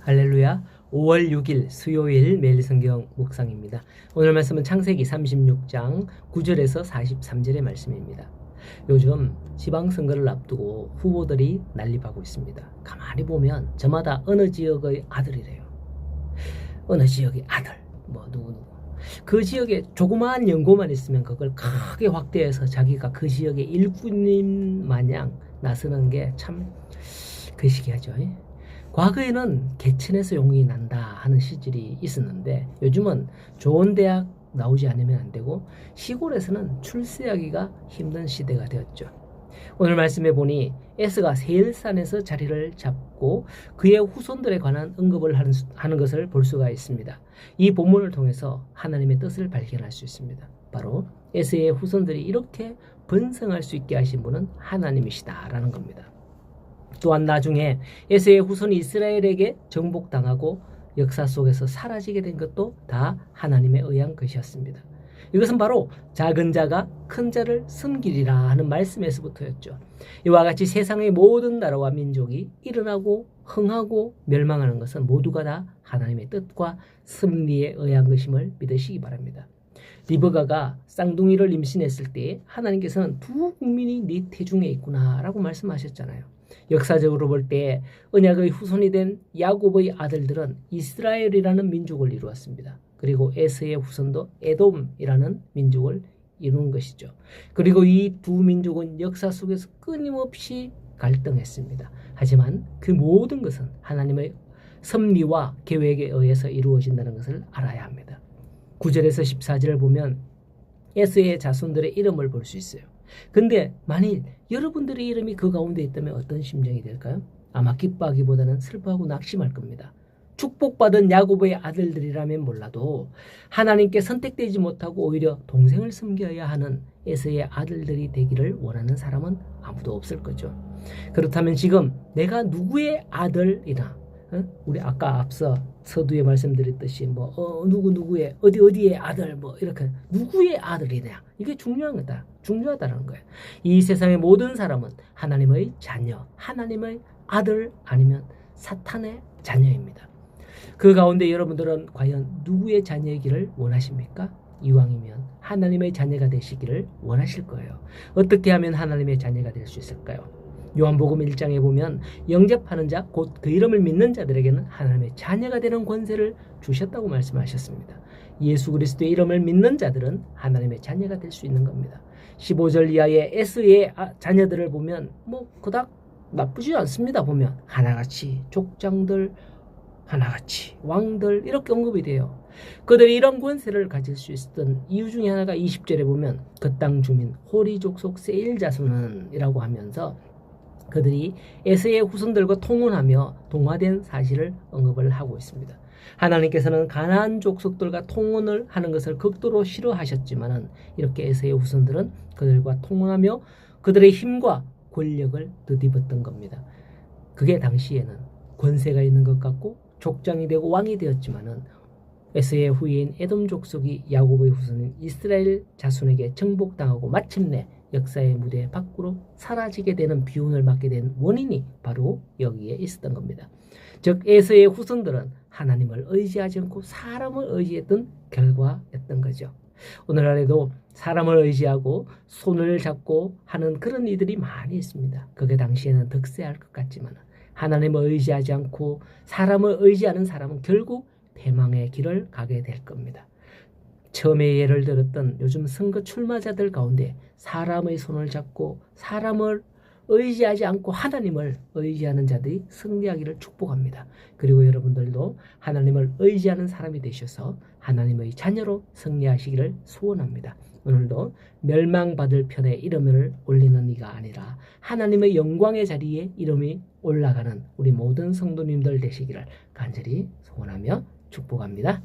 할렐루야. 5월 6일 수요일 매일 성경 묵상입니다. 오늘 말씀은 창세기 36장 9절에서 43절의 말씀입니다. 요즘 지방선거를 앞두고 후보들이 난립하고 있습니다. 가만히 보면 저마다 어느 지역의 아들이래요. 어느 지역의 아들, 누구. 그 지역에 조그마한 연고만 있으면 그걸 크게 확대해서 자기가 그 지역의 일꾼님 마냥 나서는 게 참 거시기하죠. 과거에는 개천에서 용이 난다 하는 시절이 있었는데 요즘은 좋은 대학 나오지 않으면 안 되고 시골에서는 출세하기가 힘든 시대가 되었죠. 오늘 말씀해 보니 에스가 세일산에서 자리를 잡고 그의 후손들에 관한 언급을 하는 것을 볼 수가 있습니다. 이 본문을 통해서 하나님의 뜻을 발견할 수 있습니다. 바로 에스의 후손들이 이렇게 번성할 수 있게 하신 분은 하나님이시다라는 겁니다. 또한 나중에 에서의 후손이 이스라엘에게 정복당하고 역사 속에서 사라지게 된 것도 다 하나님의 의한 것이었습니다. 이것은 바로 작은 자가 큰 자를 섬기리라 하는 말씀에서부터였죠. 이와 같이 세상의 모든 나라와 민족이 일어나고 흥하고 멸망하는 것은 모두가 다 하나님의 뜻과 섭리에 의한 것임을 믿으시기 바랍니다. 리브가가 쌍둥이를 임신했을 때 하나님께서는 두 국민이 네 태중에 있구나라고 말씀하셨잖아요. 역사적으로 볼 때 언약의 후손이 된 야곱의 아들들은 이스라엘이라는 민족을 이루었습니다. 그리고 에서의 후손도 에돔이라는 민족을 이룬 것이죠. 그리고 이 두 민족은 역사 속에서 끊임없이 갈등했습니다. 하지만 그 모든 것은 하나님의 섭리와 계획에 의해서 이루어진다는 것을 알아야 합니다. 9절에서 14절을 보면 에서의 자손들의 이름을 볼 수 있어요. 근데 만일 여러분들의 이름이 그 가운데 있다면 어떤 심정이 될까요? 아마 기뻐하기보다는 슬퍼하고 낙심할 겁니다. 축복받은 야곱의 아들들이라면 몰라도 하나님께 선택되지 못하고 오히려 동생을 섬겨야 하는 에서의 아들들이 되기를 원하는 사람은 아무도 없을 거죠. 그렇다면 지금 내가 누구의 아들이나 우리 아까 앞서 서두에 말씀드렸듯이 누구의 어디의 아들 이렇게 누구의 아들이냐 이게 중요하다는 거예요. 이 세상의 모든 사람은 하나님의 자녀, 하나님의 아들 아니면 사탄의 자녀입니다. 그 가운데 여러분들은 과연 누구의 자녀이기를 원하십니까? 이왕이면 하나님의 자녀가 되시기를 원하실 거예요. 어떻게 하면 하나님의 자녀가 될 수 있을까요? 요한복음 1장에 보면 영접하는 자, 곧 그 이름을 믿는 자들에게는 하나님의 자녀가 되는 권세를 주셨다고 말씀하셨습니다. 예수 그리스도의 이름을 믿는 자들은 하나님의 자녀가 될 수 있는 겁니다. 15절 이하의 에스의 자녀들을 보면 그닥 나쁘지 않습니다. 보면 하나같이 족장들, 하나같이 왕들 이렇게 언급이 돼요. 그들이 이런 권세를 가질 수 있었던 이유 중에 하나가 20절에 보면 그 땅 주민 호리 족속 세일 자손은 이라고 하면서 그들이 에서의 후손들과 통혼하며 동화된 사실을 언급을 하고 있습니다. 하나님께서는 가나안 족속들과 통혼을 하는 것을 극도로 싫어하셨지만 이렇게 에서의 후손들은 그들과 통혼하며 그들의 힘과 권력을 덧입었던 겁니다. 그게 당시에는 권세가 있는 것 같고 족장이 되고 왕이 되었지만은 에서의 후예인 에돔 족속이 야곱의 후손인 이스라엘 자손에게 정복당하고 마침내 역사의 무대 밖으로 사라지게 되는 비운을 맞게 된 원인이 바로 여기에 있었던 겁니다. 즉 에서의 후손들은 하나님을 의지하지 않고 사람을 의지했던 결과였던 거죠. 오늘날에도 사람을 의지하고 손을 잡고 하는 그런 이들이 많이 있습니다. 그게 당시에는 득세할 것 같지만 하나님을 의지하지 않고 사람을 의지하는 사람은 결국 대망의 길을 가게 될 겁니다. 처음에 예를 들었던 요즘 선거 출마자들 가운데 사람의 손을 잡고 사람을 의지하지 않고 하나님을 의지하는 자들이 승리하기를 축복합니다. 그리고 여러분들도 하나님을 의지하는 사람이 되셔서 하나님의 자녀로 승리하시기를 소원합니다. 오늘도 멸망받을 편에 이름을 올리는 이가 아니라 하나님의 영광의 자리에 이름이 올라가는 우리 모든 성도님들 되시기를 간절히 소원하며 축복합니다.